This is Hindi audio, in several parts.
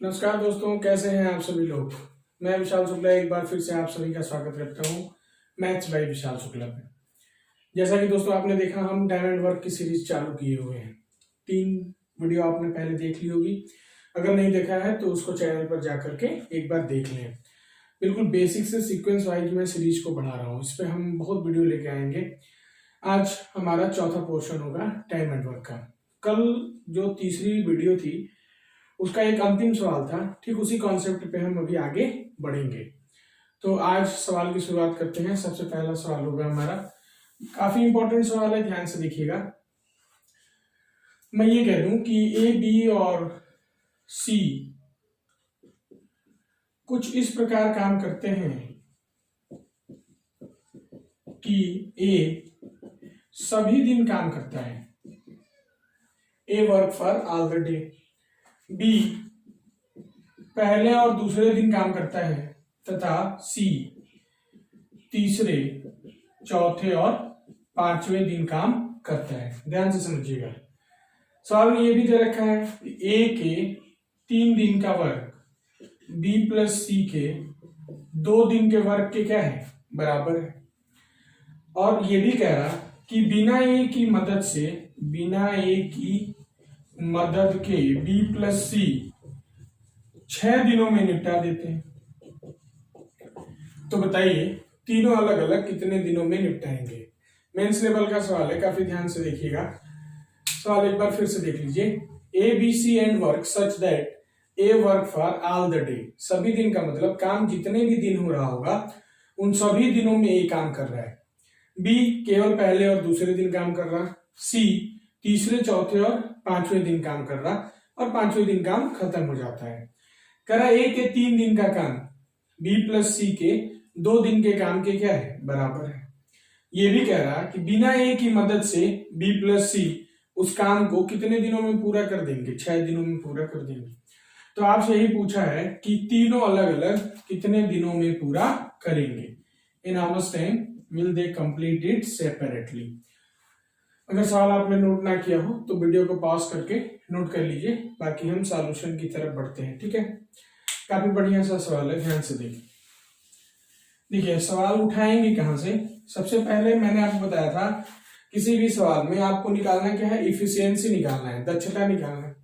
नमस्कार दोस्तों, कैसे हैं आप सभी लोग। मैं विशाल शुक्ला एक बार फिर से आप सभी का स्वागत करता हूं मैथ्स बाय विशाल शुक्ला में। जैसा कि दोस्तों आपने देखा, हम डायमंड वर्क की सीरीज चालू किए हुए हैं। 3 वीडियो आपने पहले देख ली होगी। अगर नहीं देखा है तो उसको चैनल पर जाकर के एक बार देख लें। बिल्कुल बेसिक से सीक्वेंस वाइज मैं सीरीज को बढ़ा रहा हूँ। इस पर हम बहुत वीडियो लेके आएंगे। आज हमारा चौथा पोर्शन होगा डायमंड वर्क का। कल जो तीसरी वीडियो थी उसका एक अंतिम सवाल था, ठीक उसी कॉन्सेप्ट पे हम अभी आगे बढ़ेंगे। तो आज सवाल की शुरुआत करते हैं। सबसे पहला सवाल होगा हमारा, काफी इंपॉर्टेंट सवाल है, ध्यान से देखिएगा। मैं ये कह दूं कि ए, बी और सी कुछ इस प्रकार काम करते हैं कि ए सभी दिन काम करता है, A work for all the day. B पहले और दूसरे दिन काम करता है तथा सी तीसरे, चौथे और पांचवें दिन काम करता है। ध्यान से समझिएगा। सवाल में ये भी दे रखा है ए के 3 दिन का वर्क बी प्लस सी के 2 दिन के वर्क के क्या है, बराबर है। और ये भी कह रहा कि बिना ए की मदद के बी प्लस सी 6 दिनों में निपटा देते हैं। तो बताइए तीनों अलग अलग कितने दिनों में निपटाएंगे। मेंस लेवल का सवाल है, काफी ध्यान से देखिएगा। सवाल एक बार फिर से देख लीजिए। A B C and work such that A work for all the day. सभी दिन का मतलब काम जितने भी दिन हो रहा होगा उन सभी दिनों में ए काम कर रहा है। बी केवल पहले और दूसरे दिन काम कर रहा। सी तीसरे, चौथे और पांचवें दिन काम कर रहा और पांचवें दिन काम खत्म हो जाता है। कह रहा ए के 3 दिन का काम बी प्लस सी के 2 दिन के काम के क्या है, बराबर है। ये भी कह रहा कि बिना ए की मदद से बी प्लस सी उस काम को कितने दिनों में पूरा कर देंगे, 6 दिनों में पूरा कर देंगे। तो आपसे यही पूछा है कि तीनों अलग अलग कितने दिनों में पूरा करेंगे। In how much time will they complete it separately. अगर सवाल आपने नोट ना किया हो तो वीडियो को पॉज करके नोट कर लीजिए, बाकी हम सॉल्यूशन की तरफ बढ़ते हैं। ठीक है, काफी बढ़िया सा सवाल है, ध्यान से देखिए। देखिए सवाल उठाएंगे कहां से। सबसे पहले मैंने आपको बताया था किसी भी सवाल में आपको निकालना क्या है, इफिशियंसी निकालना है, दक्षता निकालना है।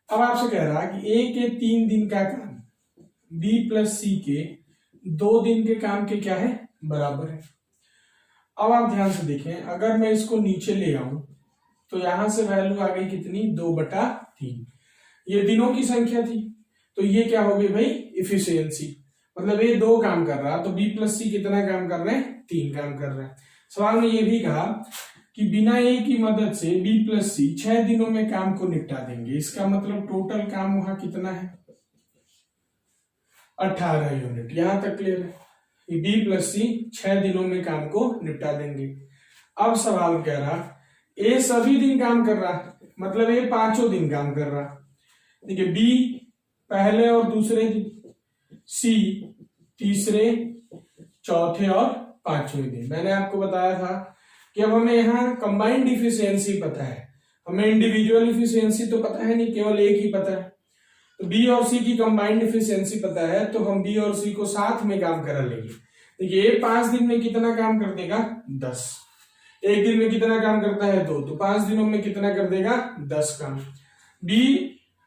अब आपसे कह रहा कि ए के 3 दिन का काम बी प्लस सी के 2 दिन के काम के क्या है, बराबर है। अब आप ध्यान से देखें, अगर मैं इसको नीचे ले आऊं तो यहां से वैल्यू आ गई कितनी, 2/3। ये दिनों की संख्या थी, तो ये क्या हो गई भाई, इफिशियंसी। मतलब ये 2 काम कर रहा तो बी प्लस सी कितना काम कर रहे हैं, 3 काम कर रहे हैं। सवाल में ये भी कहा कि बिना ए की मदद से बी प्लस सी 6 दिनों में काम को निपटा देंगे। इसका मतलब टोटल काम वहां कितना है, 18 यूनिट। यहां तक क्लियर है। बी प्लस सी 6 दिनों में काम को निपटा देंगे। अब सवाल कह रहा ए सभी दिन काम कर रहा, मतलब ये 5 दिन काम कर रहा। देखिए बी पहले और दूसरे दिन, सी तीसरे, चौथे और पांचवें दिन। मैंने आपको बताया था कि अब हमें यहाँ कंबाइंड इफिशियंसी पता है, हमें इंडिविजुअल इफिशियंसी तो पता है नहीं, केवल एक ही पता है। तो बी और सी की कंबाइंड इफिशियंसी पता है, तो हम बी और सी को साथ में काम करा लेंगे। देखिए ये 5 दिन में कितना काम कर देगा, 10। एक दिन में कितना काम करता है, 2, तो 5 दिनों में कितना कर देगा, 10 काम। बी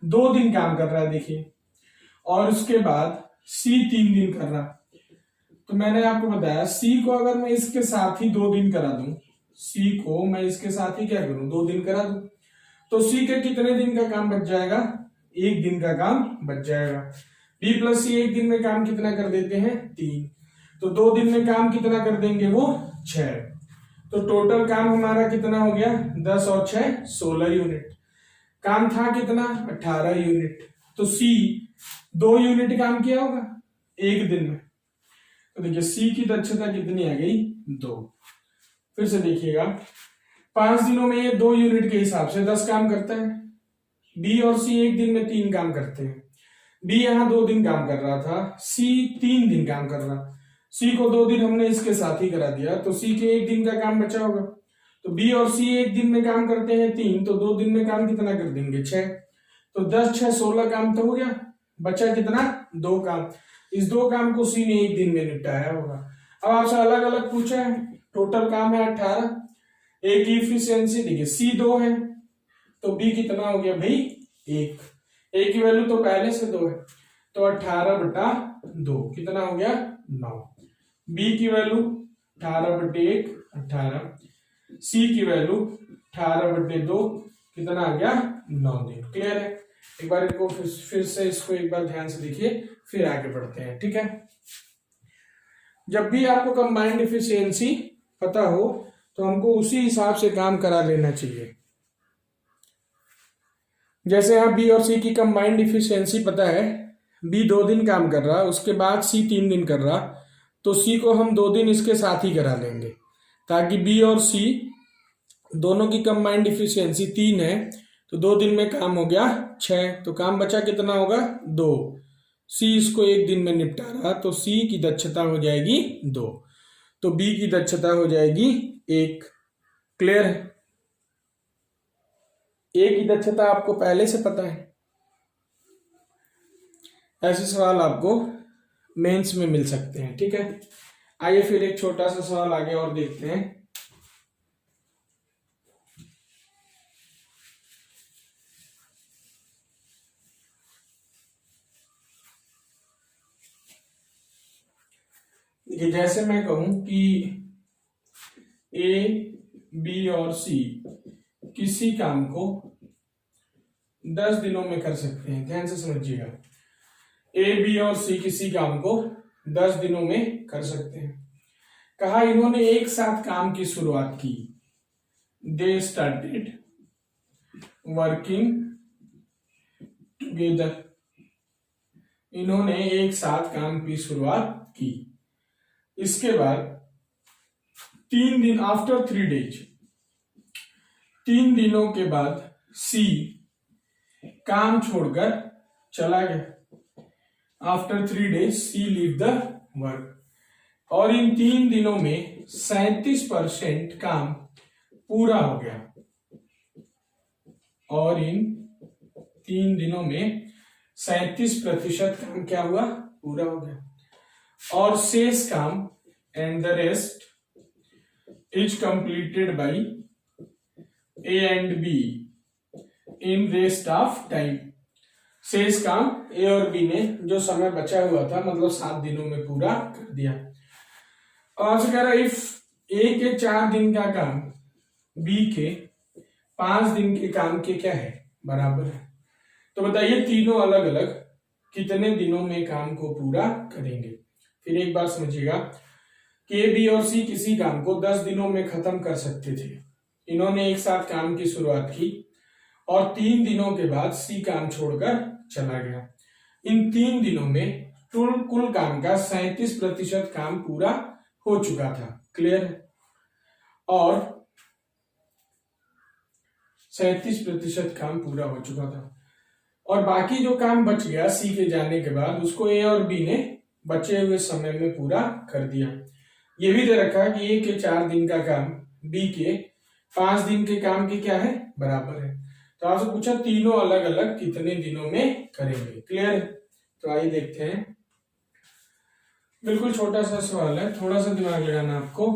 2 दिन काम कर रहा है देखिए, और उसके बाद सी 3 दिन कर रहा। तो मैंने आपको बताया सी को अगर मैं इसके साथ ही 2 दिन करा दूं, सी को मैं इसके साथ ही क्या करूं, 2 दिन करा दूं, तो सी के कितने दिन का काम बच जाएगा, 1 दिन का काम बच जाएगा। बी प्लस सी 1 दिन में काम कितना कर देते हैं, 3, तो 2 दिन में काम कितना कर देंगे, वो 6। तो टोटल काम हमारा कितना हो गया, 10 और 6 16 यूनिट। काम था कितना, 18 यूनिट। तो सी 2 यूनिट काम किया होगा 1 दिन में। तो देखिए सी की दक्षता कितनी आ गई, 2। फिर से देखिएगा 5 दिनों में ये 2 यूनिट के हिसाब से 10 काम करता है। बी और सी 1 दिन में 3 काम करते हैं। बी यहाँ 2 दिन काम कर रहा था, सी 3 दिन काम कर रहा। सी को 2 दिन हमने इसके साथ ही करा दिया, तो सी के 1 दिन का काम बचा होगा। तो बी और सी 1 दिन में काम करते हैं 3, तो 2 दिन में काम कितना कर देंगे, 6। तो 10 6 16 काम तो हो गया। बचा कितना, 2 काम। इस 2 काम को सी ने 1 दिन में निपटाया होगा। अब आपसे अलग अलग पूछा है, टोटल काम है 18, ए की इफिशियंसी देखिए सी 2 है, तो बी कितना हो गया भाई 1, ए की वैल्यू तो पहले से 2 है, तो 18/2 कितना हो गया 9। बी की वैल्यू 18/1 18, सी की वैल्यू 18/2 कितना आ गया 9 दिन। क्लियर है? एक बार इनको फिर से इसको एक बार ध्यान से देखिए, फिर आगे बढ़ते हैं। ठीक है, जब भी आपको कंबाइंड एफिशिएंसी पता हो तो हमको उसी हिसाब से काम करा लेना चाहिए। जैसे यहाँ बी और सी की कंबाइंड एफिशिएंसी पता है, बी 2 दिन काम कर रहा, उसके बाद सी 3 दिन कर रहा, तो सी को हम 2 दिन इसके साथ ही करा लेंगे, ताकि बी और सी दोनों की कंबाइंड एफिशिएंसी 3 है, तो 2 दिन में काम हो गया 6, तो काम बचा कितना होगा 2। सी इसको 1 दिन में निपटा रहा, तो सी की दक्षता हो जाएगी 2, तो बी की दक्षता हो जाएगी 1। क्लियर है? ए की दक्षता आपको पहले से पता है, ऐसे सवाल आपको मेंस में मिल सकते हैं। ठीक है, आइए फिर एक छोटा सा सवाल आगे और देखते हैं। देखिए, जैसे मैं कहूं कि ए बी और सी किसी काम को 10 दिनों में कर सकते हैं, ध्यान से समझिएगा। ए बी और सी किसी काम को 10 दिनों में कर सकते हैं। कहा इन्होंने एक साथ काम की शुरुआत की, दे स्टार्टेड वर्किंग टुगेदर, इन्होंने एक साथ काम की शुरुआत की। इसके बाद 3 दिन, आफ्टर 3 डेज, 3 दिनों के बाद सी काम छोड़कर चला गया। After 3 days C leave the work, और इन 3 दिनों में 37% काम पूरा हो गया, और इन 3 दिनों में 37% काम क्या हुआ, पूरा हो गया। और शेष काम and the rest is completed by A and be in rest of time, शेष काम ए और बी ने जो समय बचा हुआ था, मतलब 7 दिनों में पूरा कर दिया। और कह रहा इफ ए के 4 दिन का काम बी के 5 दिन के काम के क्या है, बराबर है। तो बताइए तीनों अलग अलग कितने दिनों में काम को पूरा करेंगे। फिर एक बार समझिएगा कि ए बी और सी किसी काम को 10 दिनों में खत्म कर सकते थे। इन्होंने एक साथ काम की शुरुआत की, और 3 दिनों के बाद सी काम छोड़कर चला गया। इन 3 दिनों में कुल काम का 37% काम पूरा हो चुका था। क्लियर है? और 37% काम पूरा हो चुका था, और बाकी जो काम बच गया सी के जाने के बाद, उसको ए और बी ने बचे हुए समय में पूरा कर दिया। ये भी दे रखा कि ए के 4 दिन का काम बी के 5 दिन के काम के क्या है, बराबर है। तो आपसे पूछा तीनों अलग अलग कितने दिनों में करेंगे। क्लियर है? तो आइए देखते हैं। बिल्कुल छोटा सा सवाल है, थोड़ा सा दिमाग लगाना आपको।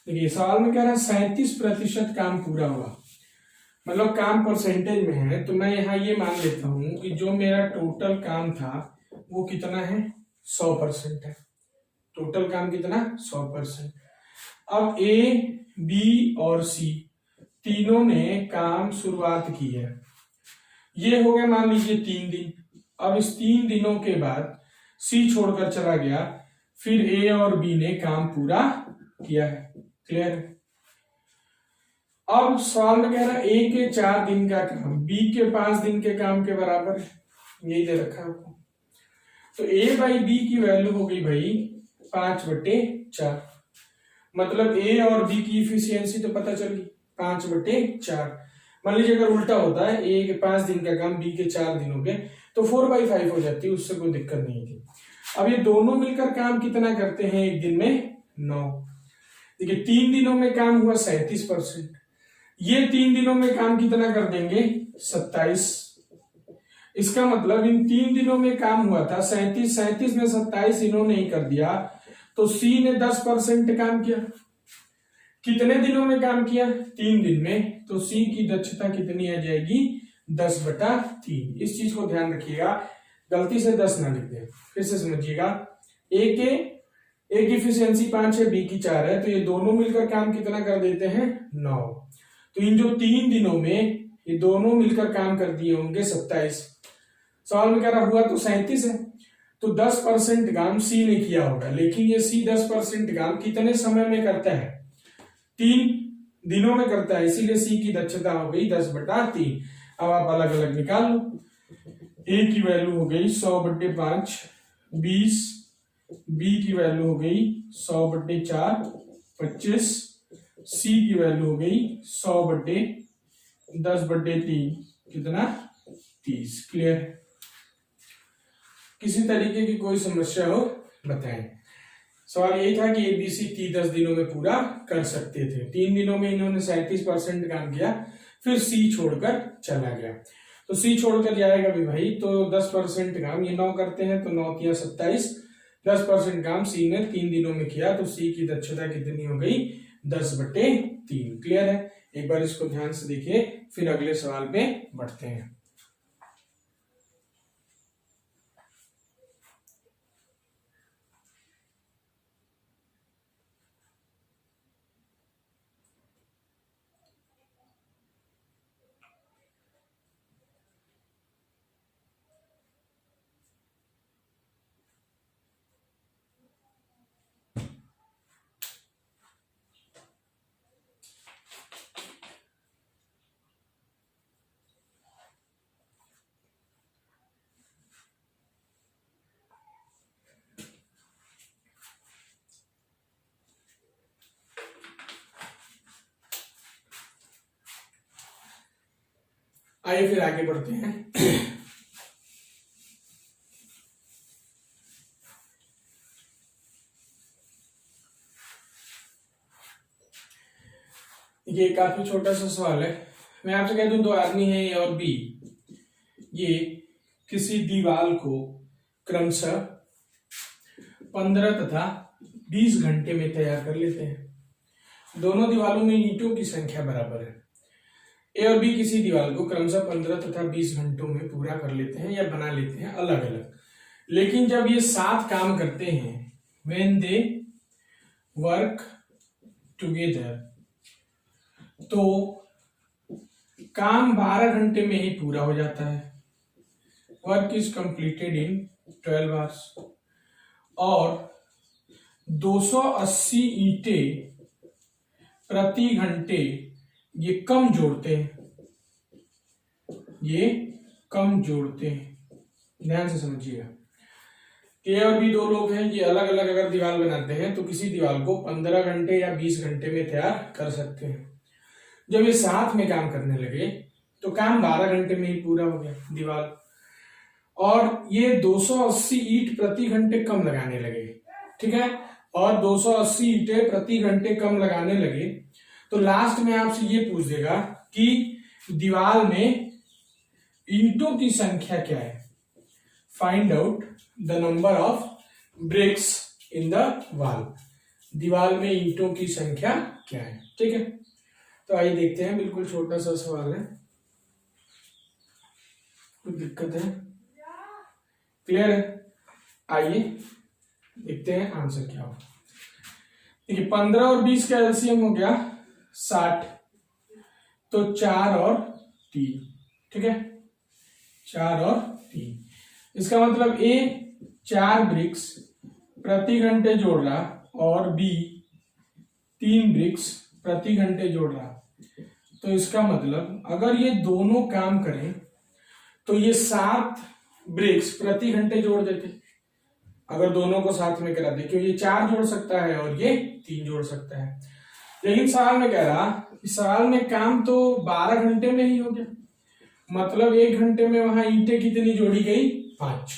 देखिए सवाल में कह रहा है 37% काम पूरा हुआ, मतलब काम परसेंटेज में है, तो मैं यहाँ ये मान लेता हूं कि जो मेरा टोटल काम था वो कितना है, 100% है। टोटल काम कितना, 100%। अब ए बी और सी तीनों ने काम शुरुआत की है, ये हो गया मान लीजिए 3 दिन। अब इस 3 दिनों के बाद सी छोड़कर चला गया, फिर ए और बी ने काम पूरा किया है। क्लियर है? अब सवाल में कह रहा है ए के 4 दिन का काम बी के 5 दिन के काम के बराबर है, यही दे रखा है आपको। तो ए बाई बी की वैल्यू हो गई भाई 5/4, मतलब ए और बी की इफिशियंसी तो पता चल गई 5/4। मान लीजिए अगर उल्टा होता है, ए के 5 दिन का काम बी के 4 दिन हो गए, तो 4/5 हो जाती है, उससे कोई दिक्कत नहीं थी। अब ये दोनों मिलकर काम कितना करते हैं एक दिन में, 9। देखिए 3 दिनों में काम हुआ 37%, ये 3 दिनों में काम कितना कर देंगे, 27। इसका मतलब इन 3 दिनों में काम हुआ था 37 में 27 इन्होंने ही कर दिया, तो सी ने 10% काम किया। कितने दिनों में काम किया? 3 दिन में, तो सी की दक्षता कितनी आ जाएगी? 10/3। इस चीज को ध्यान रखिएगा, गलती से 10 ना लिख दें। फिर से समझिएगा, ए की इफिशियंसी 5 है, बी की 4 है, तो ये दोनों मिलकर काम कितना कर देते हैं? 9। तो इन जो 3 दिनों में ये दोनों मिलकर काम कर दिए होंगे 27। सवाल में कह रहा हुआ तो 37 है, तो 10% काम सी ने किया होगा, लेकिन ये सी 10% काम कितने समय में करता है? 3 दिनों में करता है, इसीलिए सी की दक्षता हो गई 10/3। अब आप अलग अलग निकाल लो। ए की वैल्यू हो गई 100/5 20, बी की वैल्यू हो गई 100/4 25, सी की वैल्यू हो गई 100/10/3 कितना? 30। क्लियर? किसी तरीके की कोई समस्या हो बताएं। सवाल यही था कि एबीसी 10 दिनों में पूरा कर सकते थे। 3 दिनों में इन्होंने 37% काम किया, फिर सी छोड़कर चला गया। तो सी छोड़कर जाएगा भी भाई, तो 10% काम ये 9 करते हैं, तो 9 तिया 27, 10% काम सी ने 3 दिनों में किया, तो सी की दक्षता कितनी हो गई? 10/3। क्लियर है? एक बार इसको ध्यान से देखिए, फिर अगले सवाल पे बढ़ते हैं। आइए फिर आगे बढ़ते हैं। ये काफी छोटा सा सवाल है। मैं आपसे कह दूं, 2 आदमी हैं, ए और बी। ये किसी दीवार को क्रमशः 15 तथा 20 घंटे में तैयार कर लेते हैं। दोनों दीवारों में ईंटों की संख्या बराबर है। ए और बी किसी दीवार को क्रमशः 15 तथा 20 घंटों में पूरा कर लेते हैं या बना लेते हैं अलग अलग। लेकिन जब ये साथ काम करते हैं, when they work together, तो काम 12 घंटे में ही पूरा हो जाता है। Work is completed in 12 hours. और 280 ईंटें प्रति घंटे ये कम जोड़ते हैं, ये कम जोड़ते हैं। ध्यान से समझिएगा, ए और बी 2 लोग हैं, ये अलग अलग अगर दीवार बनाते हैं तो किसी दीवार को 15 घंटे या 20 घंटे में तैयार कर सकते हैं। जब ये साथ में काम करने लगे तो काम 12 घंटे में ही पूरा हो गया दीवार, और ये 280 ईंट प्रति घंटे कम लगाने लगे। ठीक है, और 280 ईंटें प्रति घंटे कम लगाने लगे, तो लास्ट में आपसे ये पूछ देगा कि दीवार में ईंटों की संख्या क्या है। Find out the number of BRICS in the wall. दीवार में ईंटों की संख्या क्या है। ठीक है, तो आइए देखते हैं। बिल्कुल छोटा सा सवाल है, कोई दिक्कत है? क्लियर है? आइए देखते हैं आंसर क्या होगा। देखिए, 15 और 20 का एलसीएम हो गया 60, तो 4 और 3। ठीक है, 4 और 3। इसका मतलब ए 4 ब्रिक्स प्रति घंटे जोड़ रहा और बी 3 ब्रिक्स प्रति घंटे जोड़ रहा। तो इसका मतलब अगर ये दोनों काम करें तो ये 7 ब्रिक्स प्रति घंटे जोड़ देते, अगर दोनों को साथ में करा दे, क्योंकि ये 4 जोड़ सकता है और ये 3 जोड़ सकता है। लेकिन सवाल में कह रहा, इस सवाल में काम तो 12 घंटे में ही हो गया, मतलब 1 घंटे में वहां ईंटें कितनी जोड़ी गई? 5।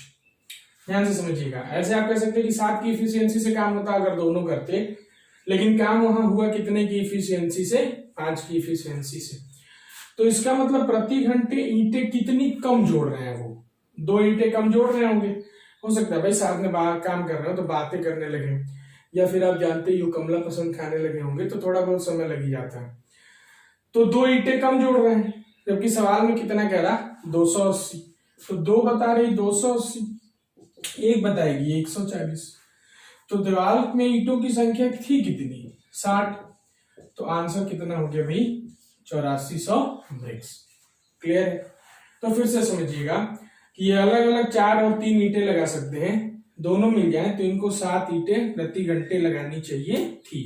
ध्यान से समझिएगा। ऐसे आप कह सकते हैं कि 7 की इफिशियंसी से काम होता अगर दोनों करते, लेकिन काम वहां हुआ कितने की इफिशियंसी से? 5 की इफिशियंसी से। तो इसका मतलब प्रति घंटे ईंटें कितनी कम जोड़ रहे हैं वो, 2 ईंटें कम जोड़ रहे होंगे, हो सकता है भाई साथ में बाहर काम कर रहे हो तो बातें करने लगे, या फिर आप जानते ही हो कमला पसंद खाने लगे होंगे तो थोड़ा बहुत समय लग ही जाता है। तो 2 ईंटें कम जोड़ रहे हैं, जबकि सवाल में कितना कह रहा 280, तो 2 बता रही 280, 1 बताएगी 140। तो दीवार में ईंटों की संख्या थी कितनी 60, तो आंसर कितना हो गया भाई 8400 ब्रिक्स। क्लियर है? तो फिर से समझिएगा कि ये अलग अलग 4 और 3 ईंटें लगा सकते हैं, दोनों मिल जाए तो इनको 7 ईंटें प्रति घंटे लगानी चाहिए थी,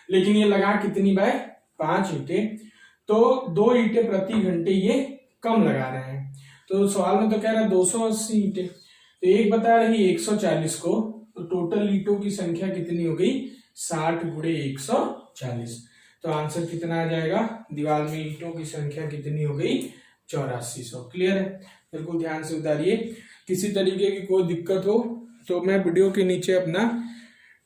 लेकिन ये लगा कितनी बाय 5 ईंटें, तो 2 ईंटें प्रति घंटे ये कम लगा रहे हैं। तो सवाल में तो कह रहा है 280 ईंटें, तो एक बता रही 140 को, तो टोटल ईंटों की संख्या कितनी हो गई 60 गुणे 140। तो आंसर कितना आ जाएगा, दीवार में ईंटों की संख्या कितनी हो गई 8400। क्लियर है? बिल्कुल ध्यान से उतारिए। किसी तरीके की कोई दिक्कत हो तो मैं वीडियो के नीचे अपना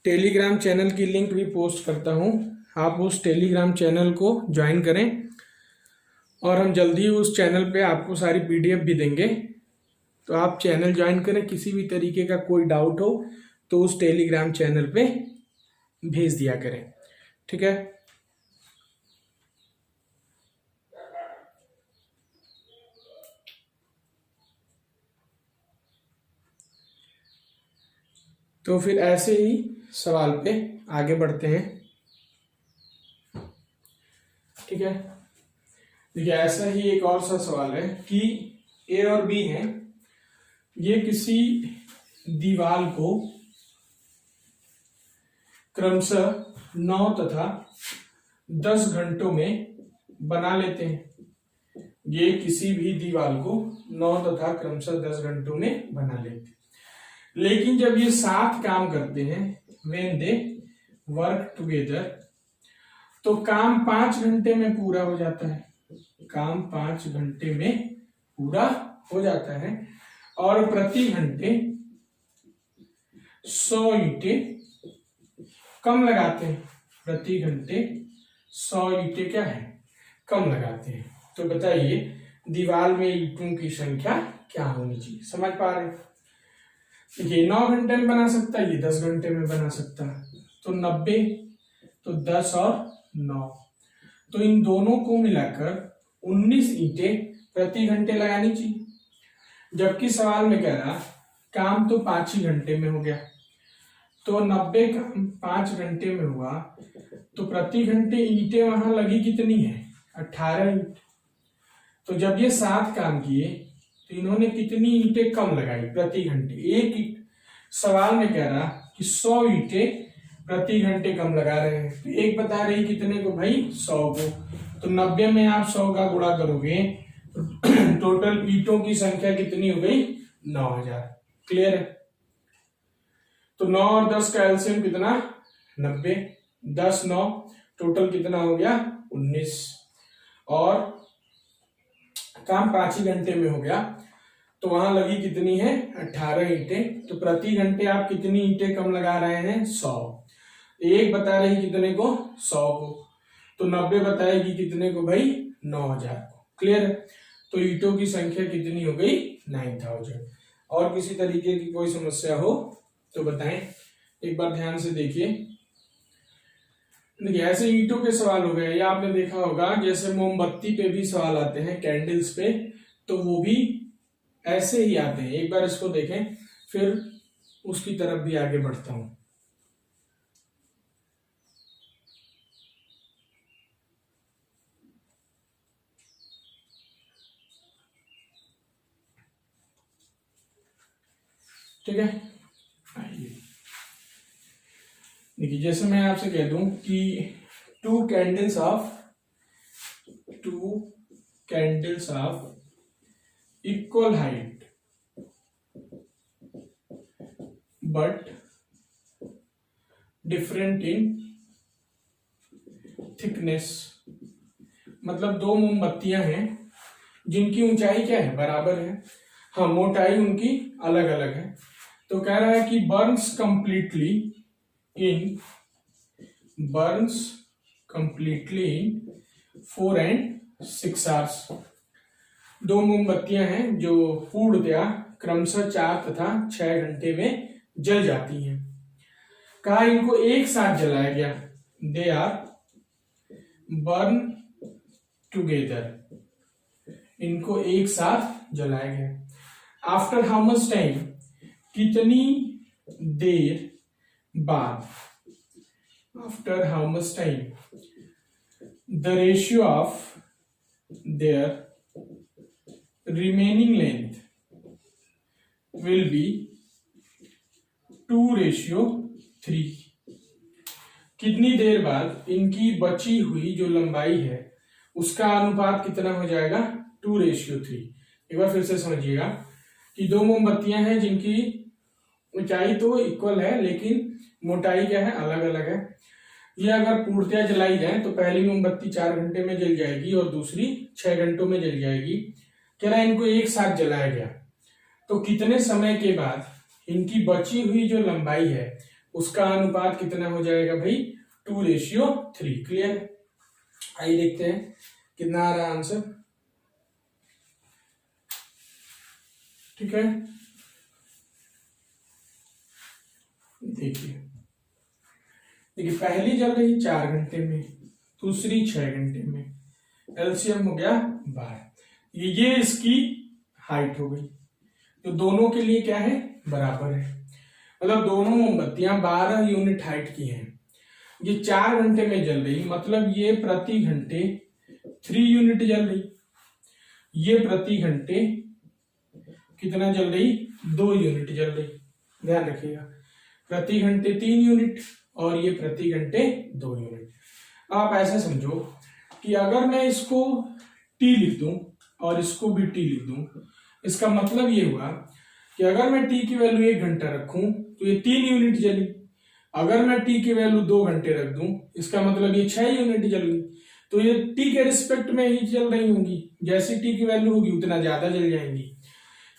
टेलीग्राम चैनल की लिंक भी पोस्ट करता हूं, आप उस टेलीग्राम चैनल को ज्वाइन करें और हम जल्दी उस चैनल पे आपको सारी PDF भी देंगे। तो आप चैनल ज्वाइन करें, किसी भी तरीके का कोई डाउट हो तो उस टेलीग्राम चैनल पे भेज दिया करें। ठीक है? तो फिर ऐसे ही सवाल पे आगे बढ़ते हैं। ठीक है? देखिए ऐसा ही एक और सा सवाल है कि A और B हैं, ये किसी दीवार को क्रमशः 9 तथा 10 घंटों में बना लेते हैं। ये किसी भी दीवार को 9 तथा क्रमशः 10 घंटों में बना लेते हैं, लेकिन जब ये साथ काम करते हैं when they work together, तो काम 5 घंटे में पूरा हो जाता है, काम 5 घंटे में पूरा हो जाता है, और प्रति घंटे 100 ईंटें कम लगाते हैं, प्रति घंटे 100 ईंटें क्या है कम लगाते हैं। तो बताइए दीवार में ईंटों की संख्या क्या होनी चाहिए। समझ पा रहे हैं? ये 9 घंटे में बना सकता है, ये 10 घंटे में बना सकता है, तो 90, तो 10 और 9, तो इन दोनों को मिलाकर 19 ईंटें प्रति घंटे लगानी चाहिए। जबकि सवाल में कह रहा काम तो 5 ही घंटे में हो गया, तो 90 काम 5 घंटे में हुआ, तो प्रति घंटे ईंटें वहां लगी कितनी है 18 ईंट। तो जब ये 7 काम किए तो इन्होंने कितनी ईंटें कम लगाई प्रति घंटे। एक सवाल में कह रहा कि 100 ईंटें प्रति घंटे कम लगा रहे हैं, तो एक बता रही कितने को भाई 100 को, तो 90 में आप 100 का गुणा करोगे तो टोटल ईंटों की संख्या कितनी हो गई 9000। क्लियर है? तो 9 और 10 का एलसीएम कितना 90, 10 9 टोटल कितना हो गया 19, और काम 5 ही घंटे में हो गया, तो वहां लगी कितनी है 18 ईंटें। तो प्रति घंटे आप कितनी ईंटें कम लगा रहे हैं 100। एक बता रही कितने को 100 को, तो 90 बताएगी कितने को भाई 9000 को। क्लियर है? तो ईंटों की संख्या कितनी हो गई 9000। और किसी तरीके की कोई समस्या हो तो बताएं, एक बार ध्यान से देखिए। देखिए ऐसे ईंटों के सवाल हो गए, या आपने देखा होगा जैसे मोमबत्ती पे भी सवाल आते हैं, कैंडल्स पे, तो वो भी ऐसे ही आते हैं। एक बार इसको देखें फिर उसकी तरफ भी आगे बढ़ता हूं। ठीक है? आइए देखिए, जैसे मैं आपसे कह दूं कि 2 candles of equal height but different in thickness, मतलब 2 मोमबत्तियां हैं जिनकी ऊंचाई क्या है बराबर है, हाँ मोटाई उनकी अलग अलग है। तो कह रहा है कि Burns completely in 4 and 6 hours, दो मोमबत्तियां हैं जो पूर्णतया क्रमशः 4 तथा 6 घंटे में जल जाती हैं। कहा इनको एक साथ जलाया गया, दे आर बर्न टुगेदर, इनको एक साथ जलाया गया। आफ्टर हाउ मच टाइम, कितनी देर बाद, after how much time, the ratio of their remaining length will be 2:3। कितनी देर बाद इनकी बची हुई जो लंबाई है उसका अनुपात कितना हो जाएगा, 2:3। एक बार फिर से समझिएगा कि दो मोमबत्तियां हैं जिनकी ऊंचाई तो इक्वल है लेकिन मोटाई क्या है, अलग अलग है। ये अगर पूर्णतया जलाई जाए तो पहली मोमबत्ती 4 घंटे में जल जाएगी और दूसरी 6 घंटों में जल जाएगी। कह रहा है इनको एक साथ जलाया गया तो कितने समय के बाद इनकी बची हुई जो लंबाई है उसका अनुपात कितना हो जाएगा भाई, 2:3। क्लियर? आइए देखते हैं कितना आ रहा है आंसर। ठीक है, देखिए पहली जल रही 4 घंटे में, दूसरी 6 घंटे में, एलसीएम हो गया 12। ये इसकी हाइट हो गई तो दोनों के लिए क्या है, बराबर है। मतलब दोनों मोमबत्तियां 12 यूनिट हाइट की हैं। ये 4 घंटे में जल रही, मतलब ये प्रति घंटे 3 यूनिट जल रही, ये प्रति घंटे कितना जल रही, 2 यूनिट जल रही। ध्यान रखिएगा, प्रति घंटे 3 यूनिट और ये प्रति घंटे 2 यूनिट। आप ऐसा समझो कि अगर मैं इसको T लिख दूं और इसको भी T लिख दूं, इसका मतलब ये हुआ कि अगर मैं T की वैल्यू 1 घंटा रखूं तो ये 3 यूनिट जली। अगर मैं T की वैल्यू 2 घंटे रख दूं इसका मतलब ये 6 यूनिट जल गई। तो ये T के रिस्पेक्ट में ही जल रही होंगी, जैसी T की वैल्यू होगी उतना ज्यादा जल जाएंगी।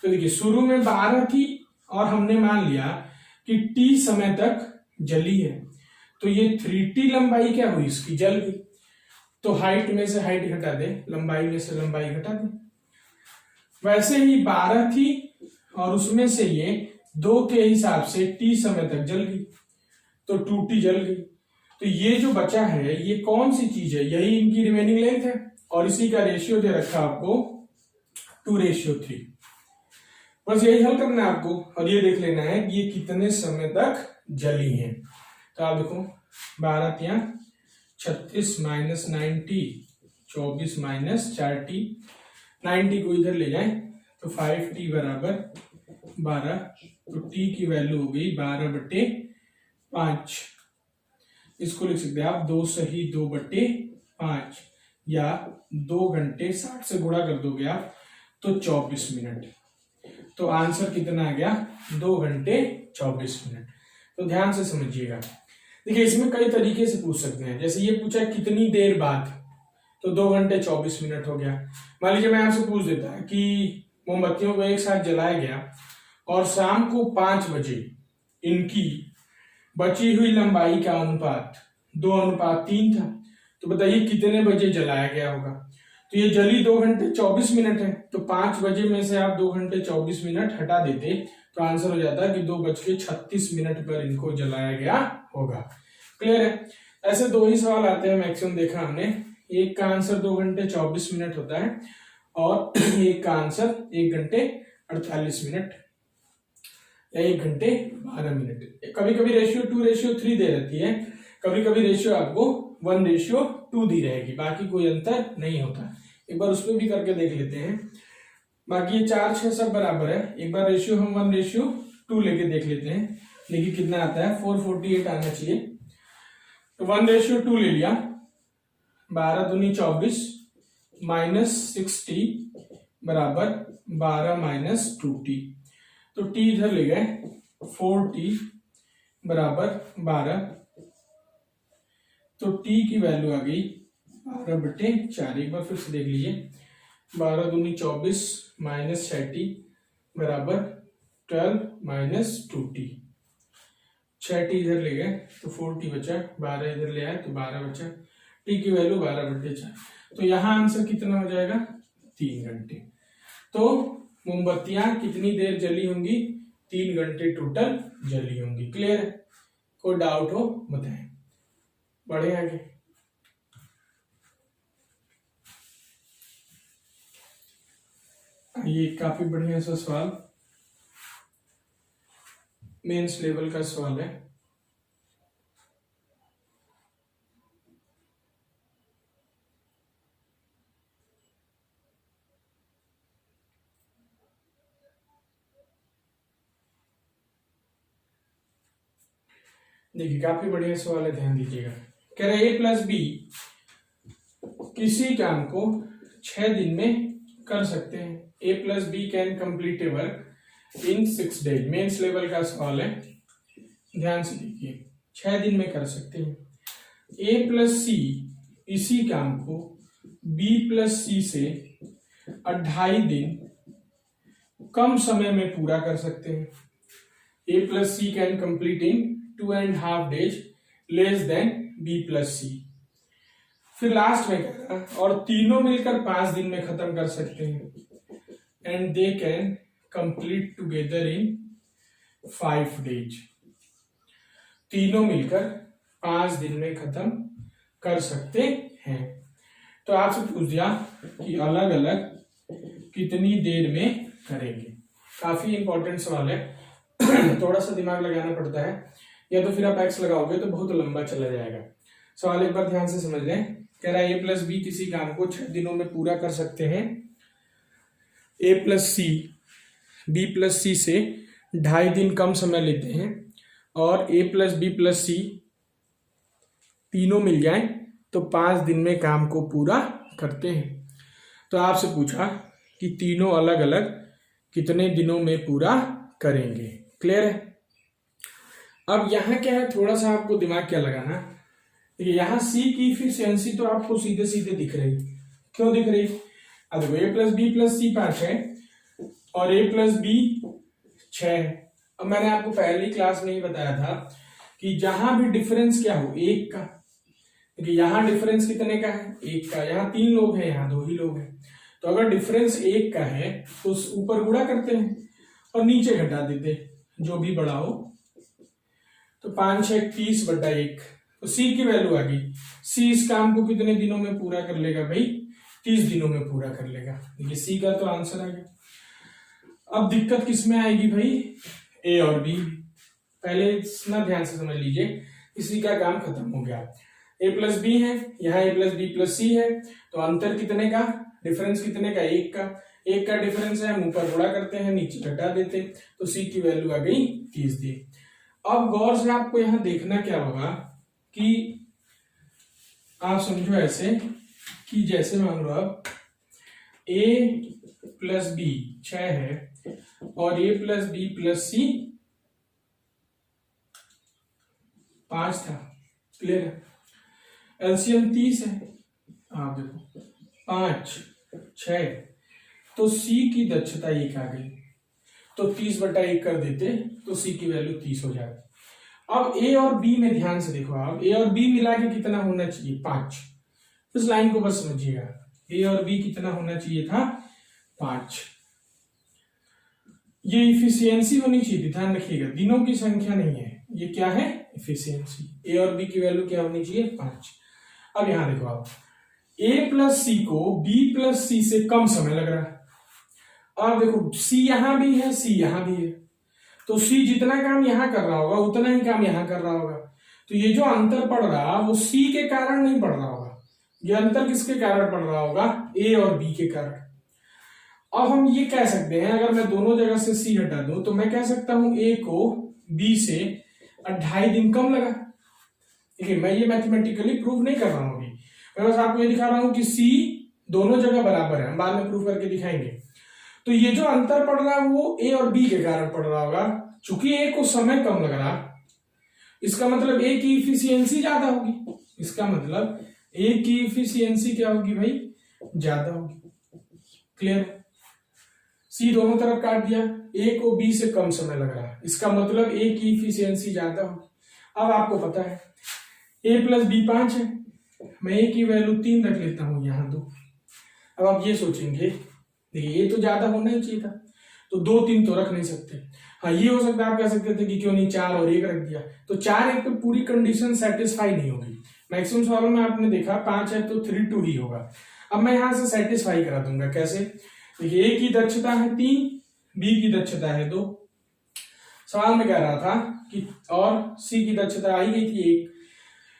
तो देखिए शुरू में 12 थी और हमने मान लिया कि T समय तक जली है तो ये 3T लंबाई क्या हुई, इसकी जल गई। तो हाइट में से हाइट घटा दे, लंबाई में से लंबाई घटा दे। वैसे ही 12 थी और उसमें से ये 2 के हिसाब से T समय तक जल गई तो 2T जल गई। तो ये जो बचा है ये कौन सी चीज है, यही इनकी रिमेनिंग लेंथ है और इसी का रेशियो दे रखा आपको 2:3। बस यही हल करना है आपको और ये देख लेना है कि ये कितने समय तक जली है। तो आप देखो 12 36 माइनस 90, 24 माइनस 4T, 90 को इधर ले जाएं तो 5T बराबर 12। तो T की वैल्यू हो गई 12/5। इसको लिख सकते हैं आप 2 सही 2/5 या 2 घंटे 60 से गुणा कर दोगे आप तो 24 मिनट। तो आंसर कितना आ गया, 2 घंटे 24 मिनट। तो ध्यान से समझिएगा। देखिए इसमें कई तरीके से पूछ सकते हैं। जैसे ये पूछा कितनी देर बाद, तो 2 घंटे 24 मिनट हो गया। मान लीजिए मैं आपसे पूछ देता है कि मोमबत्तियों को एक साथ जलाया गया और शाम को 5 बजे इनकी बची हुई लंबाई का अनुपात 2:3 था। तो बताइए कितने बजे जलाया गया होगा। तो ये जली 2 घंटे 24 मिनट है तो 5 बजे में से आप 2 घंटे 24 मिनट हटा देते तो आंसर हो जाता है कि 2:36 मिनट पर इनको जलाया गया होगा। क्लियर है? ऐसे 2 ही सवाल आते हैं मैक्सिमम, देखा हमने। एक का आंसर 2 घंटे 24 मिनट होता है और एक का आंसर 1 घंटे 48 मिनट या 1 घंटे 12 मिनट। कभी कभी रेशियो 2:3 दे रहती है, कभी कभी रेशियो आपको 1:2 दी रहेगी, बाकी कोई अंतर नहीं होता। एक बार उसमें भी करके देख लेते हैं। बाकी ये 4 6 सब बराबर है। एक बार रेशियो हम 1:2 लेके देख लेते हैं। देखिए कितना आता है, 448 आना चाहिए। तो 1:2 ले लिया, 12 दूनी 24 माइनस 6T बराबर 12 माइनस 2T। तो T इधर ले गए, 4T बराबर 12। तो T की वैल्यू आ गई 12/4। एक बार फिर से देख लीजिए, 12 दूनी 24 माइनस 6T बराबर 12 माइनस 2T। 6T इधर ले गए तो 4T बचा, 12 इधर ले आए तो 12 बचा। T की वैल्यू 12/4। तो यहाँ आंसर कितना हो जाएगा, 3 घंटे। तो मोमबत्तियां कितनी देर जली होंगी? 3 घंटे टोटल जली होंगी। क्लियर है? कोई डाउट हो बताएं। बढ़े आगे। ये काफी बढ़िया सा सवाल, मेंस लेवल का सवाल है। देखिए काफी बढ़िया सवाल है, ध्यान दीजिएगा। कह रहे ए प्लस बी किसी काम को 6 दिन में कर सकते हैं। A plus B can complete a work in 6 days. Mains level का सवाल है, ध्यान से देखिए। 6 दिन में कर सकते हैं। ए प्लस सी इसी काम को बी प्लस सी से 2.5 दिन कम समय में पूरा कर सकते हैं। A plus C can complete in 2.5 days less than B plus C. फिर लास्ट में कह रहा और तीनों मिलकर 5 दिन में खत्म कर सकते हैं। And they can complete together in 5 days। तीनों मिलकर 5 दिन में खत्म कर सकते हैं। तो आपसे पूछ दिया कि अलग अलग कितनी देर में करेंगे। काफी इंपॉर्टेंट सवाल है, थोड़ा सा दिमाग लगाना पड़ता है, या तो फिर आप एक्स लगाओगे तो बहुत लंबा चला जाएगा। सवाल एक बार ध्यान से समझ लें। कह रहा है ए प्लस बी किसी काम को 6 दिनों में पूरा कर सकते हैं। A plus C B plus सी से 2.5 दिन कम समय लेते हैं, और ए प्लस बी प्लस सी तीनों मिल जाए तो 5 दिन में काम को पूरा करते हैं। तो आपसे पूछा कि तीनों अलग अलग कितने दिनों में पूरा करेंगे। क्लियर है? अब यहाँ क्या है, थोड़ा सा आपको दिमाग क्या लगाना। देखिए यहाँ सी की इफिशियंसी तो आपको सीधे सीधे दिख रही। क्यों दिख रही? अब देखो ए प्लस बी प्लस सी 5 है और ए प्लस बी 6 है। अब मैंने आपको पहली क्लास में ही बताया था कि जहां भी डिफरेंस क्या हो 1 का, देखिए यहाँ डिफरेंस कितने का है? 1 का। यहाँ 3 लोग हैं, यहाँ 2 ही लोग हैं। तो अगर डिफरेंस 1 का है तो ऊपर गुणा करते हैं और नीचे घटा देते जो भी बड़ा हो। तो 5 6 30/1। तो सी की वैल्यू आ गई। सी इस काम को कितने दिनों में पूरा कर लेगा भाई? 30 दिनों में पूरा कर लेगा। देखिए सी का तो आंसर आ गया। अब दिक्कत किस में आएगी भाई? ए और बी। पहले इतना ध्यान से समझ लीजिए, इसी का काम खत्म हो गया। ए प्लस बी है, यहाँ ए प्लस बी प्लस सी है, तो अंतर कितने का? डिफरेंस कितने का? 1 का। 1 का डिफरेंस है, हम ऊपर गुणा करते हैं, नीचे घटा देते, तो सी की वैल्यू आ गई 30 दिन। अब गौर से आपको यहां देखना क्या होगा कि आप समझो ऐसे कि जैसे मान लो अब ए प्लस बी 6 है और ए प्लस बी प्लस सी 5 था। क्लियर है? एलसीएम 30 है। आप देखो 5 6, तो सी की दक्षता 1 आ गई, तो 30/1 कर देते तो सी की वैल्यू 30 हो जाती। अब ए और बी में ध्यान से देखो, आप ए और बी मिला के कितना होना चाहिए? 5। इस लाइन को बस समझिएगा, ए और बी कितना होना चाहिए था? 5। ये इफिशियंसी होनी चाहिए, ध्यान रखिएगा, दिनों की संख्या नहीं है, ये क्या है? इफिशियंसी। ए और बी की वैल्यू क्या होनी चाहिए? 5। अब यहां देखो आप, ए प्लस सी को बी प्लस सी से कम समय लग रहा है। अब देखो सी यहां भी है, सी यहां भी है, तो सी जितना काम यहां कर रहा होगा उतना ही काम यहां कर रहा होगा। तो ये जो अंतर पड़ रहा वो सी के कारण नहीं पड़ रहा होगा, ये अंतर किसके कारण पड़ रहा होगा? ए और बी के कारण। अब हम ये कह सकते हैं, अगर मैं दोनों जगह से सी हटा दूं तो मैं कह सकता हूं ए को बी से 2.5 दिन कम लगा। देखिए मैं ये मैथमेटिकली प्रूव नहीं कर रहा हूं अभी, मैं बस आपको ये दिखा रहा हूं कि सी दोनों जगह बराबर है, हम बाद में प्रूव करके दिखाएंगे। तो ये जो अंतर पड़ रहा है वो ए और बी के कारण पड़ रहा होगा। चूंकि ए को समय कम लग रहा, इसका मतलब ए की इफिशियंसी ज्यादा होगी। इसका मतलब ए की इफिशियंसी क्या होगी भाई? ज्यादा होगी। क्लियर? सी दोनों तरफ काट दिया, ए को बी से कम समय लग रहा है, इसका मतलब ए की इफिशियंसी ज्यादा होगी। अब आपको पता है ए प्लस बी 5 है, मैं ए की वैल्यू 3 रख लेता हूं, यहां 2। अब आप ये सोचेंगे देखिए ये तो ज्यादा होना ही चाहिए था, तो 2 3 तो रख नहीं सकते। हाँ ये हो सकता है आप कह सकते थे कि क्यों नहीं 4 और 1 रख दिया, तो 4 1 पे पूरी कंडीशन सेटिस्फाई नहीं होगी। मैक्सिमम सवालों में आपने देखा 5 है तो 3 2 ही होगा। अब मैं यहां से सेटिस्फाई करा दूंगा, कैसे? देखिए ए की दक्षता है 3, बी की दक्षता है 2। सवाल में कह रहा था कि और सी की दक्षता आई गई थी 1,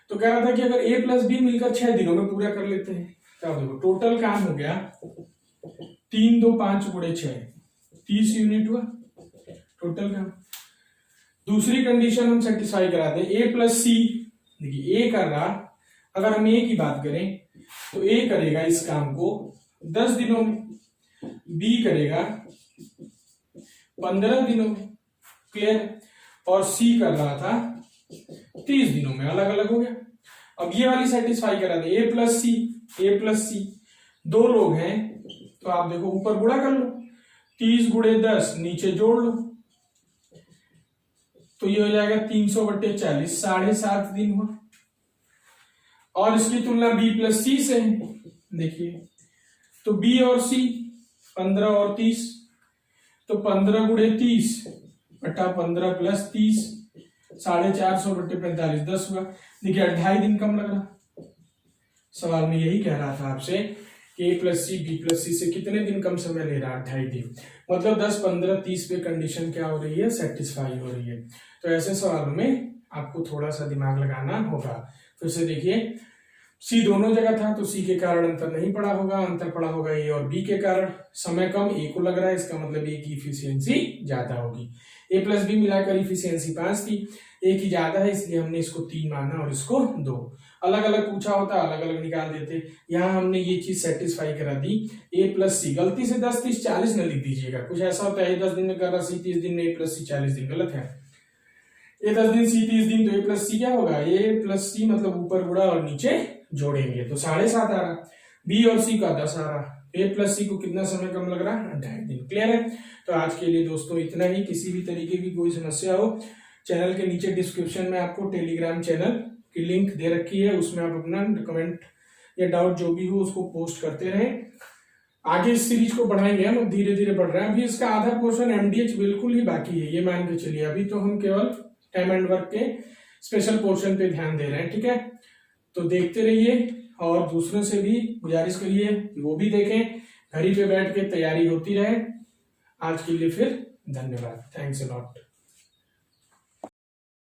तो कह रहा था कि अगर ए प्लस बी मिलकर 6 दिनों में पूरा कर लेते हैं, तो देखो टोटल काम हो गया 3 2 5 गुणे 6, 30 यूनिट हुआ टोटल काम। दूसरी कंडीशन हम सेटिस्फाई कराते हैं, ए प्लस सी। देखिए ए कर रहा, अगर हम ए की बात करें तो ए करेगा इस काम को 10 दिनों में, बी करेगा 15 दिनों में, क्लियर? और सी कर रहा था 30 दिनों में, अलग अलग हो गया। अब ये वाली सेटिस्फाई करा दे, ए प्लस सी, ए प्लस सी, 2 लोग हैं तो आप देखो ऊपर गुणा कर लो, 30 गुणे 10 नीचे जोड़ लो, तो ये हो जाएगा 300/40, 7.5 दिन हुआ। और इसकी तुलना बी प्लस सी से है, देखिए तो बी और सी 15 और 30, तो 15 गुणे 30 बटा 15 प्लस 30, 450/45 10 हुआ। देखिए 2.5 दिन कम लग रहा। सवाल में यही कह रहा था आपसे कि ए प्लस सी बी प्लस सी से कितने दिन कम समय ले रहा है? 2.5 दिन। मतलब 10 15 30 पे कंडीशन क्या हो रही है? सेटिस्फाई हो रही है। तो ऐसे सवालों में आपको थोड़ा सा दिमाग लगाना होगा। फिर से देखिए, सी दोनों जगह था तो सी के कारण अंतर नहीं पड़ा होगा, अंतर पड़ा होगा ए और बी के कारण। समय कम, ए को लग रहा है, इसका मतलब ए की इफिशियंसी ज्यादा होगी। ए प्लस बी मिलाकर इफिशियंसी 5 थी, ए की ज्यादा है इसलिए हमने इसको 3 माना और इसको 2। अलग अलग पूछा होता अलग अलग निकाल देते। यहाँ हमने ये चीज सेटिस्फाई करा दी। ए प्लस सी, गलती से 10 30 40 न लिख दीजिएगा, कुछ ऐसा होता है 10 दिन में कर रहा, सी 30 दिन में, ए प्लस सी 40 दिन, गलत है। ए 10 दिन सी 30 दिन, तो ए प्लस सी क्या होगा? ए प्लस सी मतलब ऊपर गुणा और नीचे जोड़ेंगे तो 7.5 आ रहा। बी और सी का 10 आ रहा। ए प्लस सी को कितना समय कम लग रहा? 2.5 दिन। क्लियर है? तो आज के लिए दोस्तों इतना ही। किसी भी तरीके की कोई समस्या हो, चैनल के नीचे डिस्क्रिप्शन में आपको टेलीग्राम चैनल की लिंक दे रखी है, उसमें आप अपना कमेंट या डाउट जो भी हो उसको पोस्ट करते रहें। आगे इस सीरीज को बढ़ाएंगे हम, धीरे धीरे बढ़ रहे हैं। अभी इसका आधा पोर्शन एमडीएच बिल्कुल ही बाकी है, ये मान के चलिए। अभी तो हम केवल टाइम एंड वर्क के स्पेशल पोर्शन पे ध्यान दे रहे हैं, ठीक है? तो देखते रहिए और दूसरों से भी गुजारिश करिए कि वो भी देखें, घर ही पे बैठ के तैयारी होती रहे। आज के लिए फिर धन्यवाद, थैंक्स अ लॉट।